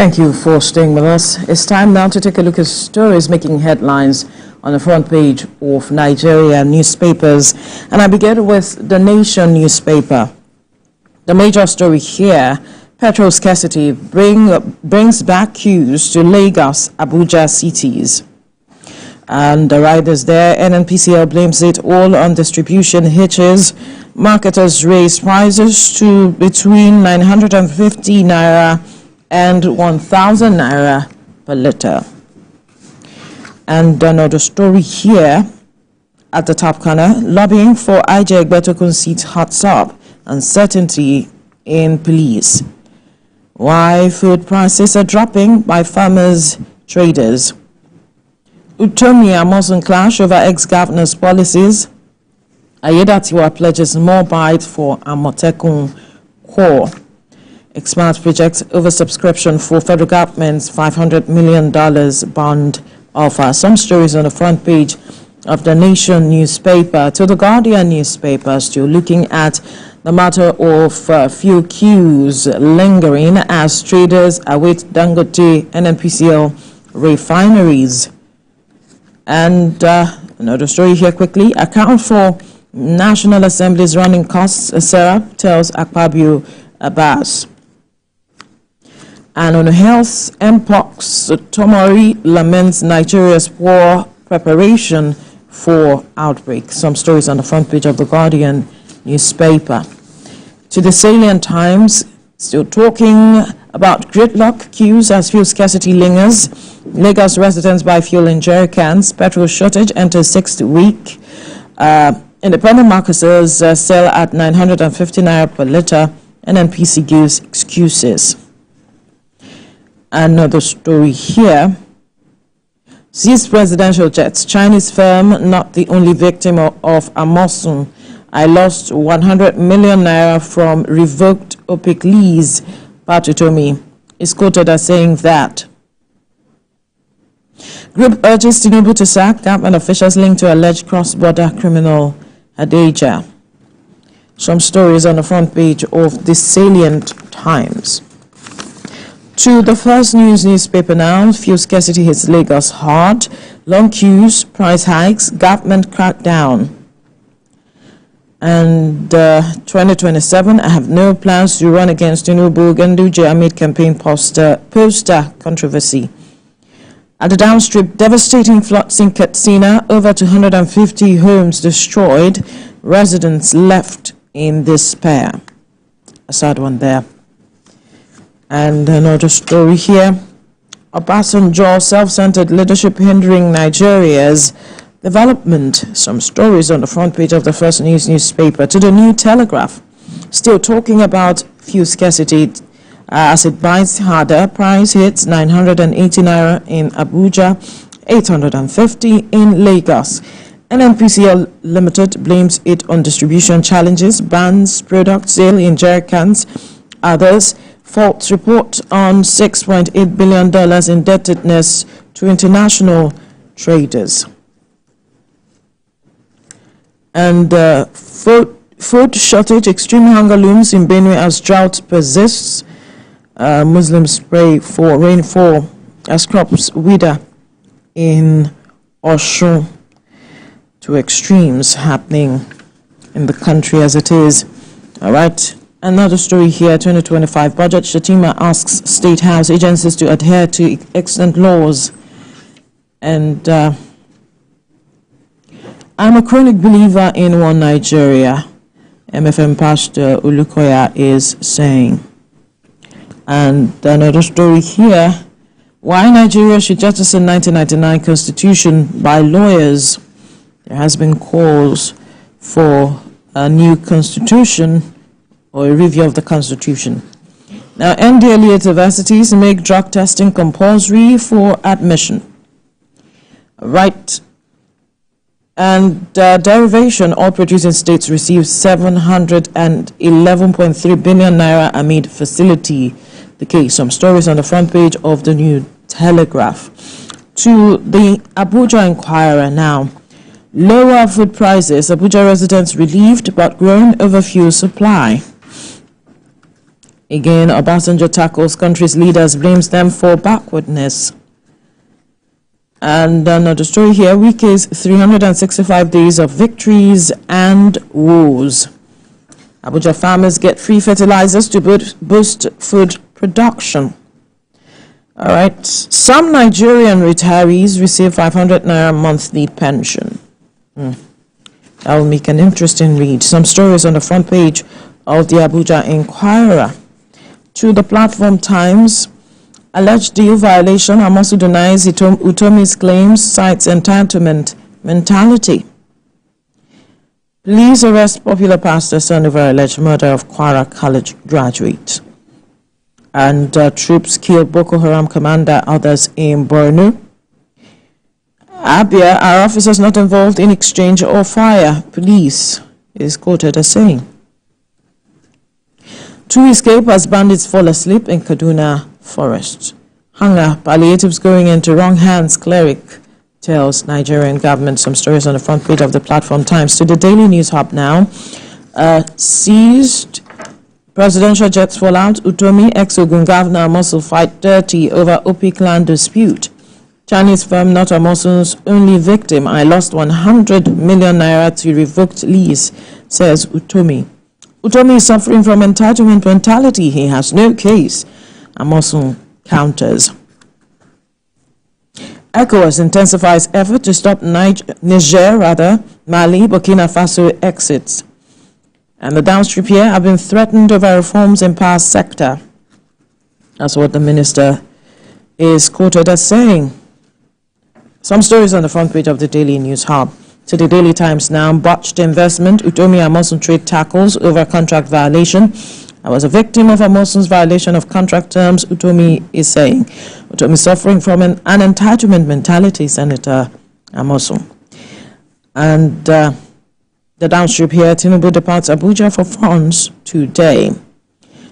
Thank you for staying with us. It's time now to take a look at stories making headlines on the front page of Nigeria newspapers. And I begin with the Nation newspaper. The major story here, petrol scarcity brings back queues to Lagos, Abuja cities. And the riders there, NNPCL blames it all on distribution hitches. Marketers raise prices to between 950 naira and 1,000 naira per litre. And another story here at the top corner, lobbying for IJ Egbetokun seat hots up, uncertainty in police. Why food prices are dropping by farmers, traders. Utomi Amosun clash over ex-governor's policies. Ayedatiwa pledges more bite for Amotekun core. Expert projects oversubscription for federal government's $500 million bond offer. Some stories on the front page of the Nation newspaper. To the Guardian newspaper, still looking at the matter of fuel queues lingering as traders await Dangote NNPCL refineries. And another story here quickly. Account for National Assembly's running costs, Sarah tells Akpabio Abbas. And on health, Mpox, Tomori laments Nigeria's poor preparation for outbreak. Some stories on the front page of the Guardian newspaper. To the Salient Times, still talking about gridlock queues as fuel scarcity lingers. Lagos residents buy fuel in jerry cans. Petrol shortage enters sixth week. Independent marketers sell at 950 naira per litre. NNPC gives excuses. Another story here. Seized presidential jets. Chinese firm not the only victim of Amosun. I lost 100 million naira from revoked OPEC lease. Patutomi is quoted as saying that. Group urges Tinubu to sack government officials linked to alleged cross-border criminal Hadeja. Some stories on the front page of the Salient Times. To the First News newspaper now, fuel scarcity hits Lagos hard. Long queues, price hikes, government crackdown. And 2027, I have no plans to run against Tinubu. Ganduje amid campaign poster controversy. At the downstrip, devastating floods in Katsina, over 250 homes destroyed, residents left in despair. A sad one there. And another story here. Obasanjo, self-centered leadership hindering Nigeria's development. Some stories on the front page of the First News newspaper. To the New Telegraph, still talking about fuel scarcity as it bites harder. Price hits 980 naira in Abuja, 850 in Lagos. NNPCL Limited blames it on distribution challenges, bans product sale in jerry cans. Others faults report on $6.8 billion indebtedness to international traders. And food shortage, extreme hunger looms in Benue as drought persists. Muslims pray for rainfall as crops wither in Osun. To extremes happening in the country as it is. All right. Another story here, 2025 budget. Shatima asks State House agencies to adhere to excellent laws. And I'm a chronic believer in one Nigeria, MFM Pastor Ulukoya is saying. And another story here, why Nigeria should jettison 1999 constitution by lawyers. There has been calls for a new constitution or a review of the constitution. Now, NDLEA universities make drug testing compulsory for admission. Right. And derivation, all producing states receive 711.3 billion naira amid facility decay. Some stories on the front page of the New Telegraph. To the Abuja Inquirer now. Lower food prices, Abuja residents relieved but growing over fuel supply. Again, Obasanjo tackles country's leaders, blames them for backwardness. And another story here, Wike's 365 days of victories and woes. Abuja farmers get free fertilizers to boost food production. All right. Some Nigerian retirees receive 500 naira monthly pension. That will make an interesting read. Some stories on the front page of the Abuja Inquirer. To the Platform Times, alleged deal violation. Amosu denies Utomi's claims, cites entitlement mentality. Police arrest popular pastor son over alleged murder of Kwara College graduate. And troops kill Boko Haram commander, others in Borno. Abia, our officers not involved in exchange or fire, police is quoted as saying. Two escape as bandits fall asleep in Kaduna forest. Hunger, palliatives going into wrong hands, cleric tells Nigerian government. Some stories on the front page of the Platform Times. To the Daily News Hub now. Seized presidential jets fall out. Utomi, ex-Ogun governor, Amosu fight dirty over OP clan dispute. Chinese firm not Amosu's only victim. I lost 100 million naira to revoked lease, says Utomi. Utomi is suffering from entitlement mentality. He has no case. Amosu counters. ECOWAS intensifies effort to stop Mali, Burkina Faso exits. And the downstream here have been threatened over reforms in power sector. That's what the minister is quoted as saying. Some stories on the front page of the Daily News Hub. To the Daily Times now, botched investment. Utomi Amosun trade tackles over contract violation. I was a victim of Amosun's violation of contract terms, Utomi is saying. Utomi suffering from an entitlement mentality, Senator Amosun. And the downstrip here, Tinubu departs Abuja for funds today.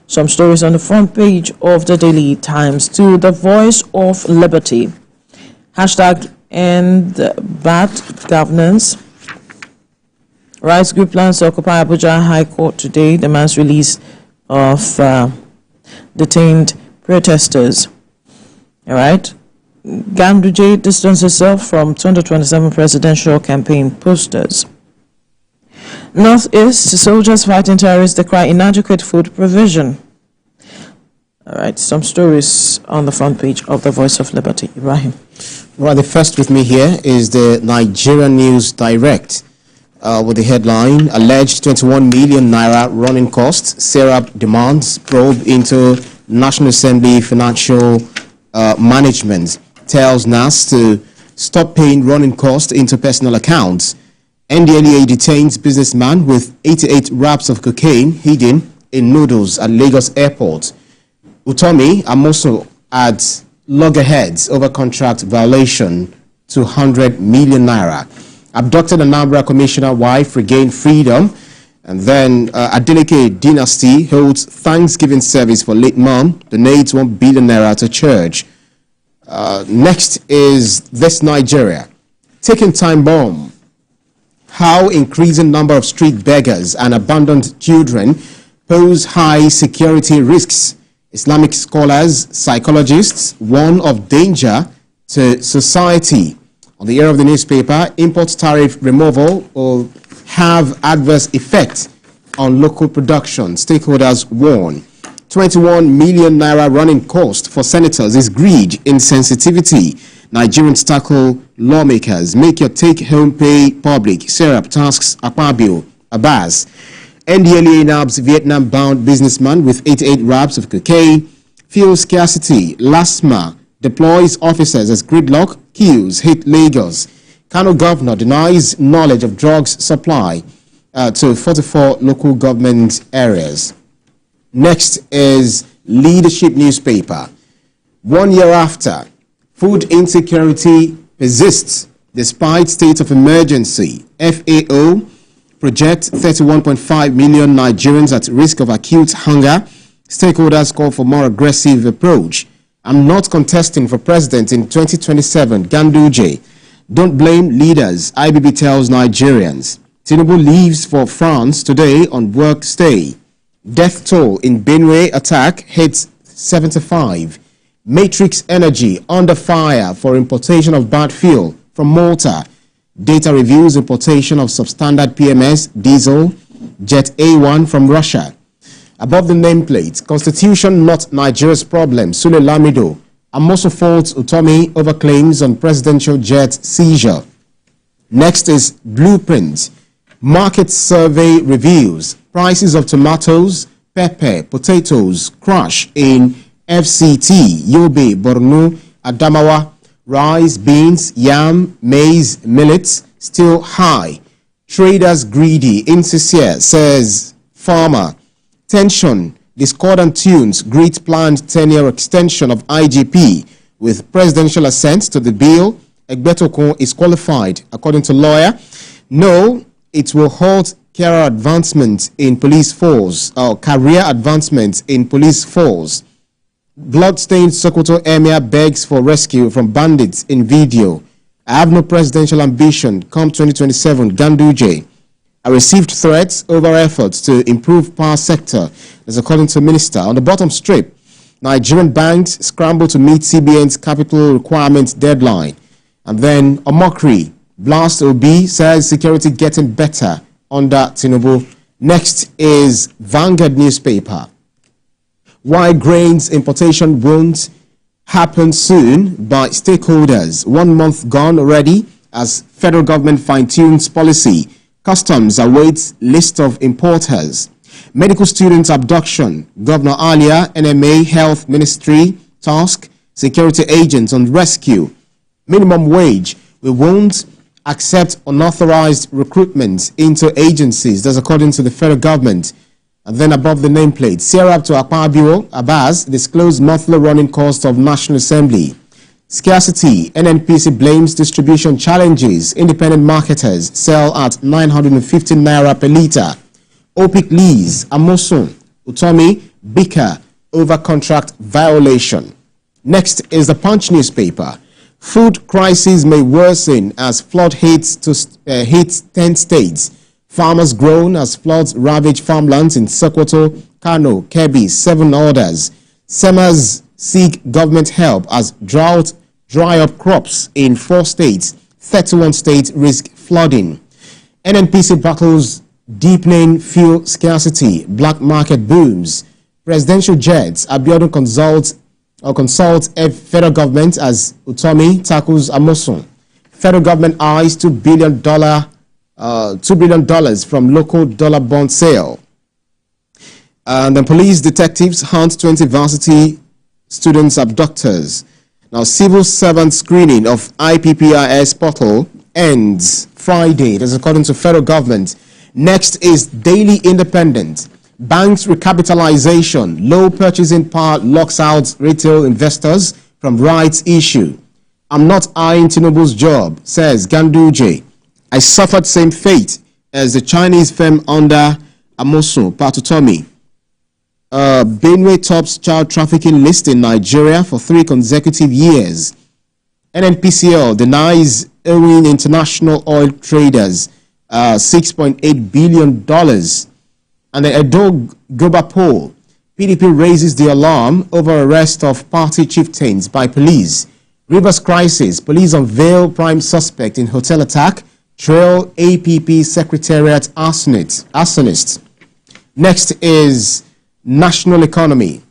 Some stories on the front page of the Daily Times. To the Voice of Liberty. Hashtag end bad governance. Rights group plans to occupy Abuja High Court today. Demands release of detained protesters. All right. Ganduje distanced herself from 2027 presidential campaign posters. Northeast, soldiers fighting terrorists decry inadequate food provision. All right, some stories on the front page of the Voice of Liberty. Ibrahim. Right, the first with me here is the Nigerian News Direct with the headline, alleged 21 million naira running costs, Serap demands probe into National Assembly financial management, tells NAS to stop paying running costs into personal accounts. NDLEA detains businessman with 88 wraps of cocaine hidden in noodles at Lagos Airport. Utomi Amosu adds loggerheads over contract violation to 100 million naira. Abducted Anambra commissioner wife regained freedom. And then Adeleke dynasty holds Thanksgiving service for late mom, donates 1 billion naira to church. Next is this Nigeria. Ticking time bomb. How increasing number of street beggars and abandoned children pose high security risks. Islamic scholars, psychologists warn of danger to society. On the air of the newspaper, import tariff removal will have adverse effect on local production. Stakeholders warn. 21 million naira running cost for senators is greed, insensitivity. Nigerians tackle lawmakers. Make your take-home pay public. Serap tasks Akpabio Abbas. NDLEA nabs Vietnam-bound businessman with 88 wraps of cocaine. Fuel scarcity. LASMA deploys officers as gridlock queues hit Lagos. Kano governor denies knowledge of drugs supply to 44 local government areas. Next is Leadership newspaper. 1 year after, food insecurity persists despite state of emergency. FAO projects 31.5 million Nigerians at risk of acute hunger. Stakeholders call for more aggressive approach. I'm not contesting for president in 2027. Ganduje. Don't blame leaders, IBB tells Nigerians. Tinubu leaves for France today on work stay. Death toll in Benue attack hits 75. Matrix Energy under fire for importation of bad fuel from Malta. Data reveals importation of substandard PMS, diesel, Jet A1 from Russia. Above the nameplate, Constitution not Nigeria's problem, Sule Lamido. Amosu faults Utomi over claims on presidential jet seizure. Next is Blueprint. Market survey reveals prices of tomatoes, pepper, potatoes crash in FCT, Yobe, Borno, Adamawa. Rice, beans, yam, maize, millets still high. Traders greedy, insincere, says farmer. Tension, discordant tunes greet planned 10-year extension of IGP. With presidential assent to the bill, Egbetokun is qualified, according to lawyer. No, it will halt career advancement in police force, or career advancement in police force. Bloodstained Sokoto Emir begs for rescue from bandits in video. I have no presidential ambition come 2027, Ganduje. I received threats over efforts to improve power sector, as according to minister. On the bottom strip, Nigerian banks scramble to meet CBN's capital requirements deadline. And then Omokri, Blast Obi says security getting better under Tinubu. Next is Vanguard newspaper. Why grains importation won't happen soon by stakeholders. 1 month gone already as federal government fine-tunes policy. Customs awaits list of importers. Medical students abduction. Governor Alia, NMA Health Ministry task. Security agents on rescue. Minimum wage. We won't accept unauthorized recruitment into agencies. That's according to the federal government. And then above the nameplate, Serap to Akpabio Abbas disclosed monthly running cost of National Assembly. Scarcity, NNPC blames distribution challenges. Independent marketers sell at 950 naira per litre. OPIC lease, Amosun, Utomi, Bika over contract violation. Next is the Punch newspaper. Food crisis may worsen as flood hits 10 states. Farmers groan as floods ravage farmlands in Sokoto, Kano, Kebbi, 7 others. Semas seek government help as drought dry up crops in 4 states. 31 states risk flooding. NNPC battles deepening fuel scarcity. Black market booms. Presidential jets. Abiodun consults federal government as Utomi tackles Amosun. Federal government eyes $2 billion from local dollar bond sale. And the police detectives hunt 20 varsity students abductors. Now, civil servant screening of IPPIS portal ends Friday. That's according to federal government. Next is Daily Independent. Banks recapitalization. Low purchasing power locks out retail investors from rights issue. I'm not eyeing Tinubu's job, says Ganduje. I suffered same fate as the Chinese firm under Amosu Patutomi. Benue tops child trafficking list in Nigeria for 3 consecutive years. NNPCL denies owing international oil traders $6.8 billion. And the Edo Goba poll, PDP raises the alarm over arrest of party chieftains by police. Rivers crisis, police unveil prime suspect in hotel attack. Trail APP Secretariat arsonist. Next is national economy.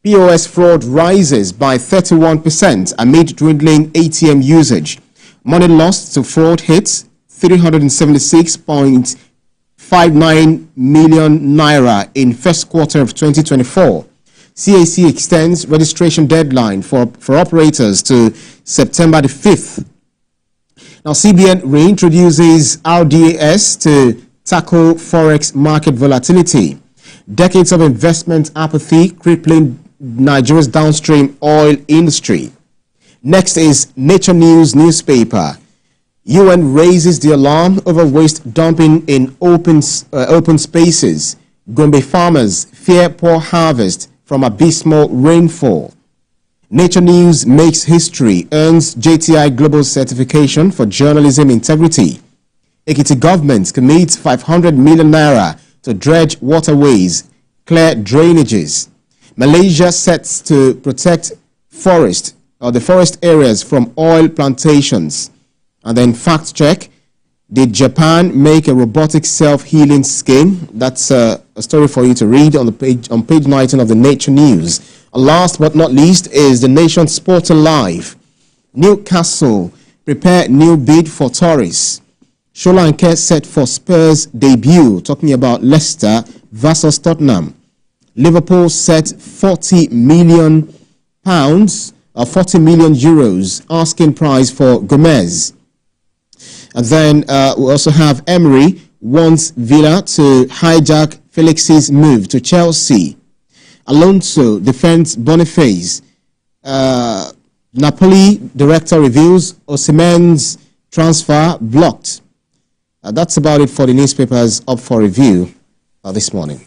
POS fraud rises by 31% amid dwindling ATM usage. Money lost to fraud hits 376.59 million naira in first quarter of 2024. CAC extends registration deadline for operators to September the 5th. Now, CBN reintroduces RDAS to tackle forex market volatility. Decades of investment apathy crippling Nigeria's downstream oil industry. Next is Nature News newspaper. UN raises the alarm over waste dumping in open spaces. Gombe farmers fear poor harvest from abysmal rainfall. Nature News makes history, earns JTI Global Certification for Journalism Integrity. Ekiti government commits 500 million naira to dredge waterways. clear drainages. Malaysia sets to protect the forest areas from oil plantations. And then fact check, did Japan make a robotic self-healing skin? That's a story for you to read on page 19 of the Nature News. And last but not least is the Nation Sport Live. Newcastle prepare new bid for Tories. Solanke set for Spurs debut, talking about Leicester versus Tottenham. Liverpool set 40 million pounds or 40 million euros asking price for Gomez. And then we also have Emery wants Villa to hijack Felix's move to Chelsea. Alonso defends Boniface. Napoli director reveals Osimhen's transfer blocked. That's about it for the newspapers up for review this morning.